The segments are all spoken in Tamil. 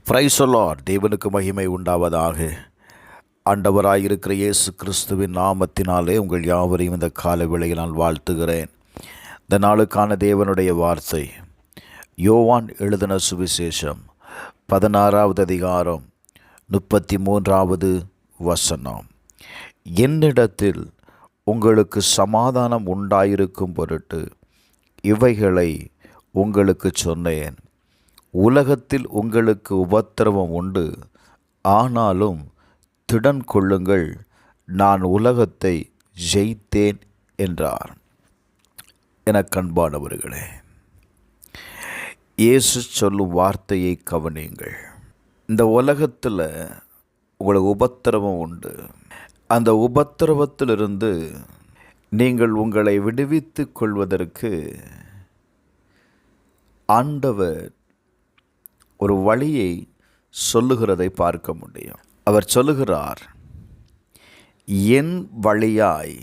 Praise the Lord. தேவனுக்கு மகிமை உண்டாவதாக. ஆண்டவராயிருக்கிற இயேசு கிறிஸ்துவின் நாமத்தினாலே உங்கள் யாவரையும் இந்த கால வேளையில் நான் வாழ்த்துகிறேன். இந்த நாளுக்கான தேவனுடைய வார்த்தை யோவான் எழுதின சுவிசேஷம் 16வது அதிகாரம் 33வது வசனம். என்னிடத்தில் உங்களுக்கு சமாதானம் உண்டாயிருக்கும் பொருட்டு இவைகளை உங்களுக்கு சொன்னேன். உலகத்தில் உங்களுக்கு உபத்திரவம் உண்டு, ஆனாலும் திடன் கொள்ளுங்கள், நான் உலகத்தை ஜெயித்தேன் என்றார். எனக்கு அன்பானவர்களே, இயேசு சொல்லும் வார்த்தையை கவனியுங்கள். இந்த உலகத்தில் உங்களுக்கு உபத்திரவம் உண்டு. அந்த உபத்திரவத்திலிருந்து நீங்கள் உங்களை விடுவித்து கொள்வதற்கு ஆண்டவர் ஒரு வழியை சொல்லுகிறதை பார்க்க முடியும். அவர் சொல்லுகிறார், என் வழியாய்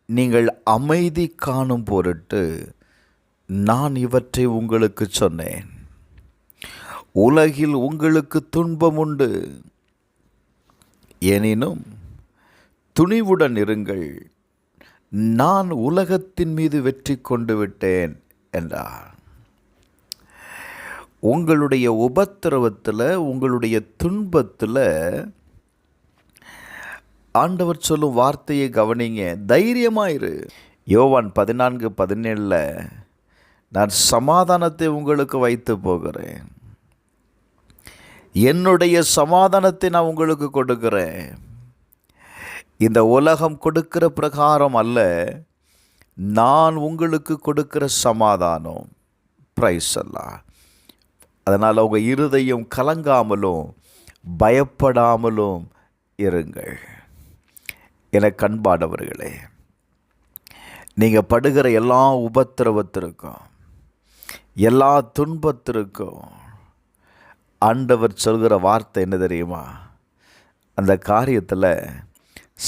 நீங்கள் அமைதி காணும் பொருட்டு நான் இவற்றை உங்களுக்கு சொன்னேன். உலகில் உங்களுக்கு துன்பம் உண்டு, எனினும் துணிவுடன் இருங்கள், நான் உலகத்தின் மீது வெற்றி கொண்டு விட்டேன் என்றார். உங்களுடைய உபத்திரவத்தில், உங்களுடைய துன்பத்தில் ஆண்டவர் சொல்லும் வார்த்தையை கவனிங்க. தைரியமாயிரு. யோவான் 14:17 நான் சமாதானத்தை உங்களுக்கு வைத்து போகிறேன், என்னுடைய சமாதானத்தை நான் உங்களுக்கு கொடுக்கிறேன். இந்த உலகம் கொடுக்கிற பிரகாரம் அல்ல, நான் உங்களுக்கு கொடுக்கிற சமாதானம். பிரைஸ் அல்லாஹ். அதனால் உங்கள் இருதயம் கலங்காமலும் பயப்படாமலும் இருங்கள். எனக்கு அன்பானவர்களே, நீங்கள் படுகிற எல்லா உபத்திரவத்திற்கும், எல்லா துன்பத்திற்கும் ஆண்டவர் சொல்கிற வார்த்தை என்ன தெரியுமா? அந்த காரியத்தில்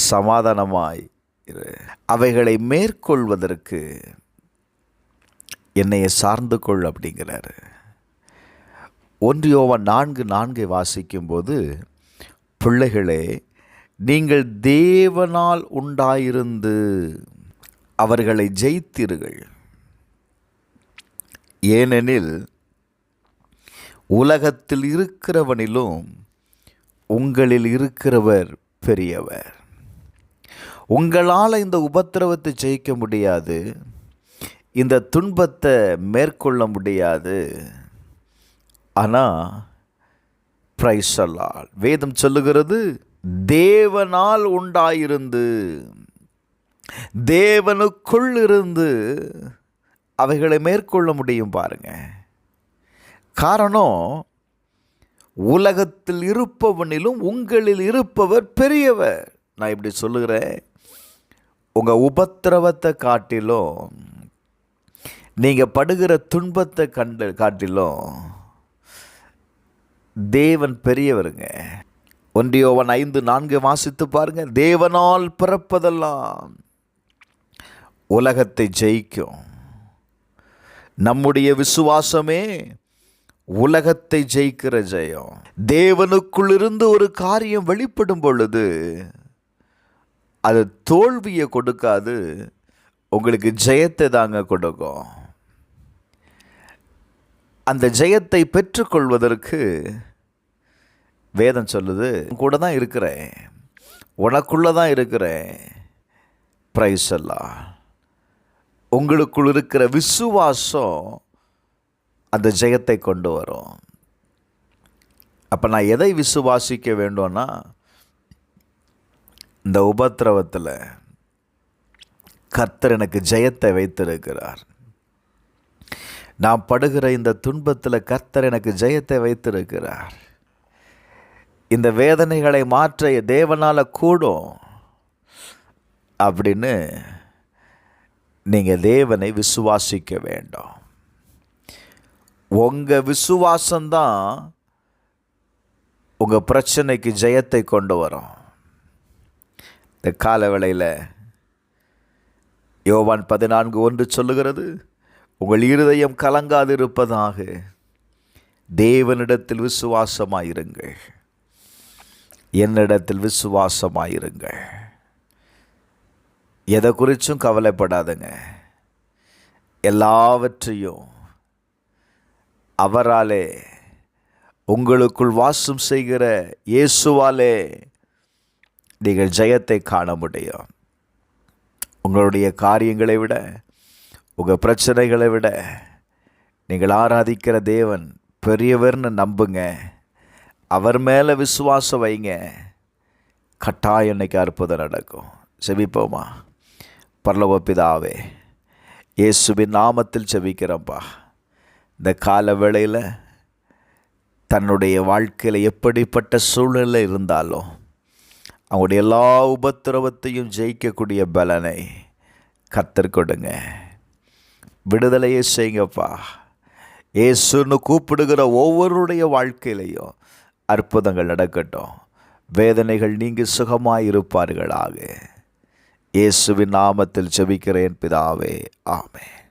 சமாதானமாய் இரு. அவைகளை மேற்கொள்வதற்கு என்னையை சார்ந்து கொள் அப்படிங்கிறாரு. 1 யோவான் 4:4 வாசிக்கும்போது, பிள்ளைகளே, நீங்கள் தேவனால் உண்டாயிருந்து அவர்களை ஜெயித்தீர்கள், ஏனெனில் உலகத்தில் இருக்கிறவனிலும் உங்களில் இருக்கிறவர் பெரியவர். உங்களால் இந்த உபத்திரவத்தை ஜெயிக்க முடியாது, இந்த துன்பத்தை மேற்கொள்ள முடியாது. ஆனால் பிரைஸ் அல்லாஹ், வேதம் சொல்லுகிறது, தேவனால் உண்டாயிருந்து, தேவனுக்குள் இருந்து அவைகளை மேற்கொள்ள முடியும். பாருங்க, காரணம் உலகத்தில் இருப்பவனிலும் உங்களில் இருப்பவர் பெரியவர். நான் இப்படி சொல்லுகிறேன், உங்கள் உபத்திரவத்தை காட்டிலும், நீங்கள் படுகிற துன்பத்தை காட்டிலும் தேவன் பெரியவருங்க. 1 யோவான் 5:4 வாசித்து பாருங்க. தேவனால் பிறப்பதெல்லாம் உலகத்தை ஜெயிக்கும். நம்முடைய விசுவாசமே உலகத்தை ஜெயிக்கிற ஜெயம். தேவனுக்குள் இருந்து ஒரு காரியம் வெளிப்படும் பொழுது அது தோல்வியை கொடுக்காது, உங்களுக்கு ஜெயத்தை தாங்க கொடுக்கும். அந்த ஜெயத்தை பெற்றுக்கொள்வதற்கு வேதம் சொல்லுது, கூட தான் இருக்கிறேன், உனக்குள்ளே தான் இருக்கிறேன். பிரைஸ் அல்லாஹ். உங்களுக்குள் இருக்கிற விசுவாசம் அந்த ஜெயத்தை கொண்டு வரும். அப்போ நான் எதை விசுவாசிக்க வேண்டும்னா, இந்த உபத்திரவத்தில் கர்த்தர் எனக்கு ஜெயத்தை வைத்திருக்கிறார். நான் படுகிற இந்த துன்பத்தில் கர்த்தர் எனக்கு ஜெயத்தை வைத்திருக்கிறார். இந்த வேதனைகளை மாற்ற தேவனால் கூடும் அப்படின்னு நீங்கள் தேவனை விசுவாசிக்க வேண்டும். உங்கள் விசுவாசம்தான் உங்கள் பிரச்சனைக்கு ஜெயத்தை கொண்டு வரும். இந்த கால வேளையில் யோவான் 14:1 சொல்லுகிறது, உங்கள் இருதயம் கலங்காதிருப்பதாக, தேவனிடத்தில் விசுவாசமாயிருங்கள், என்னிடத்தில் விசுவாசமாயிருங்கள். எதை குறித்தும் கவலைப்படாதுங்க. எல்லாவற்றையும் அவராலே, உங்களுக்குள் வாசம் செய்கிற இயேசுவாலே நீங்கள் ஜெயத்தை காண முடியும். உங்களுடைய காரியங்களை விட, உங்கள் பிரச்சனைகளை விட நீங்கள் ஆராதிக்கிற தேவன் பெரியவர்னு நம்புங்க. அவர் மேலே விசுவாசம் வைங்க. கட்டாயம் இன்னைக்கு அற்புதம் நடக்கும். செபிப்போமா? பரலோக பிதாவே, இயேசுவின் நாமத்தில் செபிக்கிறப்பா. இந்த கால வேளையில் தன்னுடைய வாழ்க்கையில் எப்படிப்பட்ட சூழ்நிலை இருந்தாலும் அவங்களுடைய எல்லா உபத்திரவத்தையும் ஜெயிக்கக்கூடிய பலனை கர்த்தர் கொடுங்க. விடுதலையை செய்யுங்கப்பா. இயேசுன்னு கூப்பிடுகிற ஒவ்வொருடைய வாழ்க்கையிலையும் அற்புதங்கள் நடக்கட்டும். வேதனைகள் நீங்கி சுகமாயிருப்பார்களாக. இயேசுவின் நாமத்தில் ஜெபிக்கிறேன் பிதாவே, ஆமென்.